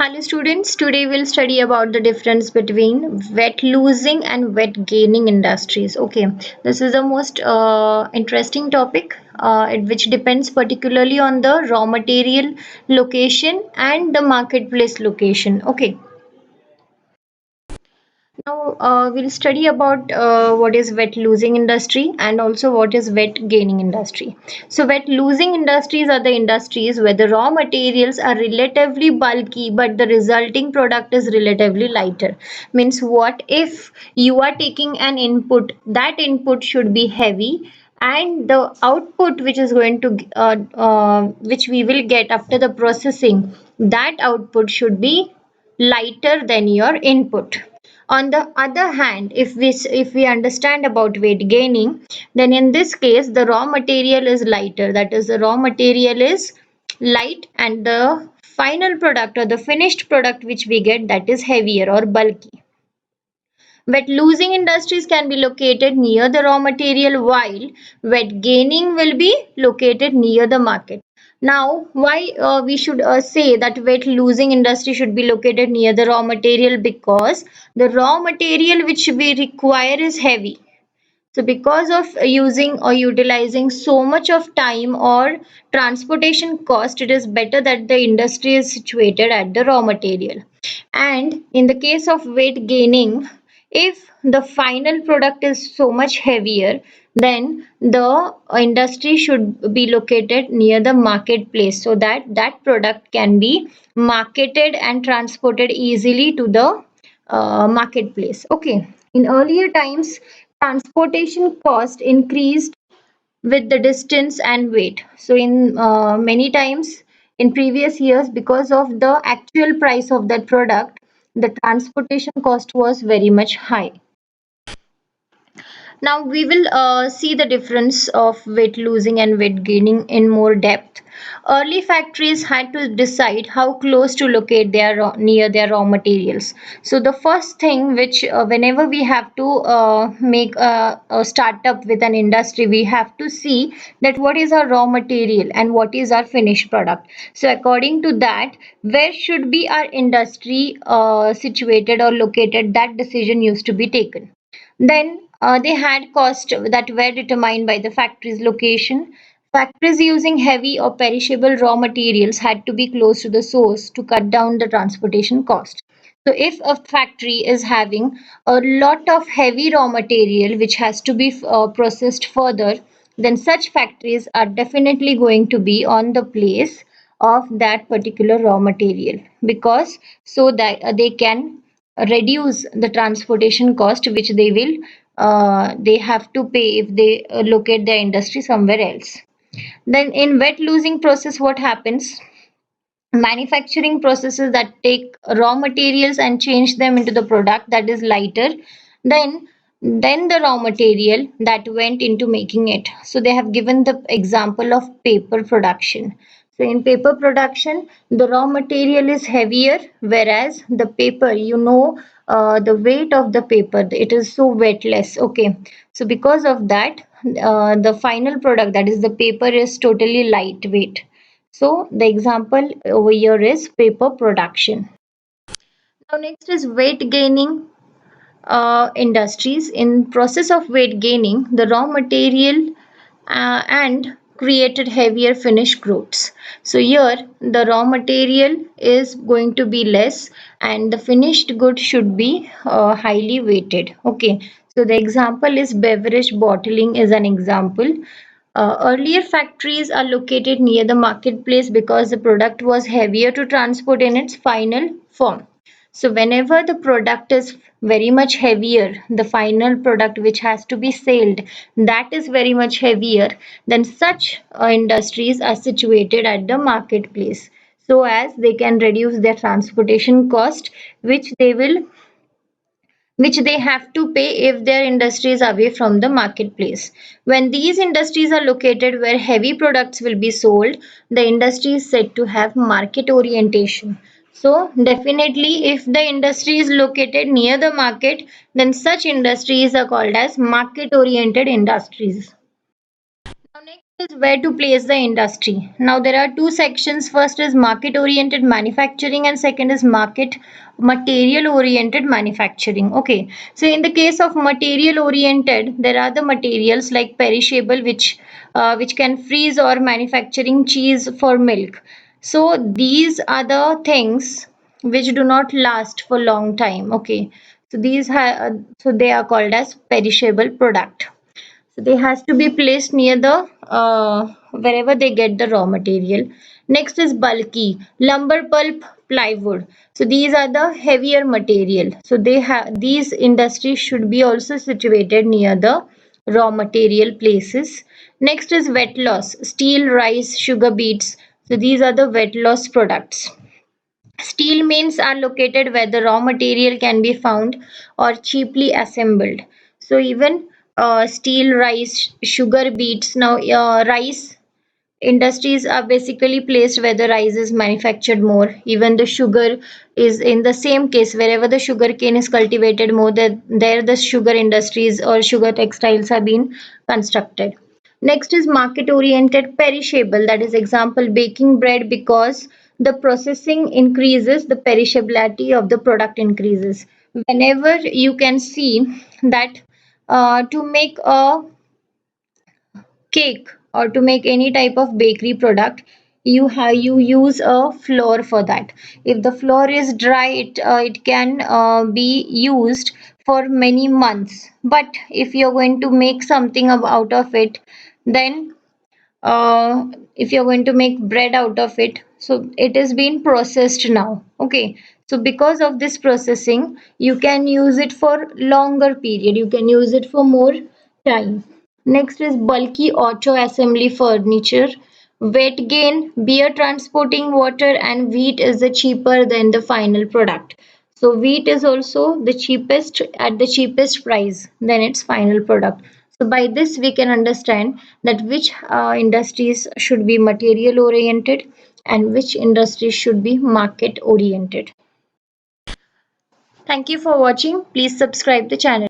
Hello students, today we'll study about the difference between wet losing and wet gaining industries. Okay, this is the most interesting topic which depends particularly on the raw material location and the marketplace location. Okay. Now we'll study about what is wet losing industry and also what is wet gaining industry. So wet losing industries are the industries where the raw materials are relatively bulky but the resulting product is relatively lighter. Means what if you are taking an input, that input should be heavy and the output which is going to which we will get after the processing, that output should be lighter than your input. On the other hand, if we understand about weight gaining, then in this case the raw material is lighter. That is, the raw material is light and the final product or the finished product which we get, that is heavier or bulky. Wet losing industries can be located near the raw material while wet gaining will be located near the market. Now, why we should say that wet losing industry should be located near the raw material? Because the raw material which we require is heavy. So because of using or utilizing so much of time or transportation cost, it is better that the industry is situated at the raw material. And in the case of weight gaining, if the final product is so much heavier, then the industry should be located near the marketplace so that that product can be marketed and transported easily to the marketplace. Okay. In earlier times, transportation cost increased with the distance and weight. So in many times in previous years, because of the actual price of that product, the transportation cost was very much high. Now we will see the difference of weight losing and weight gaining in more depth. Early factories had to decide how close to locate their near their raw materials. So the first thing which whenever we have to make a startup with an industry, we have to see that what is our raw material and what is our finished product. So according to that, where should be our industry situated or located, that decision used to be taken. Then they had costs that were determined by the factory's location. Factories using heavy or perishable raw materials had to be close to the source to cut down the transportation cost. So if a factory is having a lot of heavy raw material which has to be processed further, then such factories are definitely going to be on the place of that particular raw material, because so that they can reduce the transportation cost which they have to pay if they locate their industry somewhere else. Then in wet losing process, what happens? Manufacturing processes that take raw materials and change them into the product that is lighter than the raw material that went into making it. So they have given the example of paper production. So in paper production, the raw material is heavier, whereas the paper, the weight of the paper, it is so weightless. Okay, so because of that, the final product, that is the paper, is totally lightweight. So the example over here is paper production. Now next is weight gaining industries. In process of weight gaining, the raw material and created heavier finished goods. So here the raw material is going to be less and the finished good should be highly weighted. Okay, so the example is beverage bottling is an example. Earlier factories are located near the marketplace because the product was heavier to transport in its final form. So whenever the product is very much heavier, the final product which has to be sold, that is very much heavier, then such industries are situated at the marketplace so as they can reduce their transportation cost, which they have to pay if their industry is away from the marketplace. When these industries are located where heavy products will be sold, the industry is said to have market orientation. So, definitely, if the industry is located near the market, then such industries are called as market oriented industries. Now, next Is where to place the industry. Now there are two sections. First is market oriented manufacturing and second is market material oriented manufacturing. Okay. So in the case of material oriented, there are the materials like perishable which can freeze or manufacturing cheese for milk. So these are the things which do not last for long time. Okay. So so they are called as perishable product. So they has to be placed near the wherever they get the raw material. Next is bulky lumber, pulp, plywood. So these are the heavier material. So these industries should be also situated near the raw material places. Next is wet loss steel, rice, sugar beets. So these are the wet loss products. Steel mills are located where the raw material can be found or cheaply assembled. So even steel, rice, sugar beets. Now rice industries are basically placed where the rice is manufactured more. Even the sugar is in the same case. Wherever the sugar cane is cultivated more, there the sugar industries or sugar textiles have been constructed. Next is market oriented perishable, that is example baking bread, because the processing increases, the perishability of the product increases. Whenever you can see that to make a cake or to make any type of bakery product, you use a flour for that. If the flour is dry, it can be used for many months, but if you're going to make something out of it, then if you're going to make bread out of it, so it is being processed now. Okay, so because of this processing you can use it for longer period, you can use it for more time. Next is bulky auto assembly furniture. Weight gain, beer transporting water, and wheat is the cheaper than the final product. So wheat is also the cheapest at the cheapest price than its final product. So by this we can understand that which industries should be material oriented and which industries should be market oriented. Thank you for watching. Please subscribe the channel.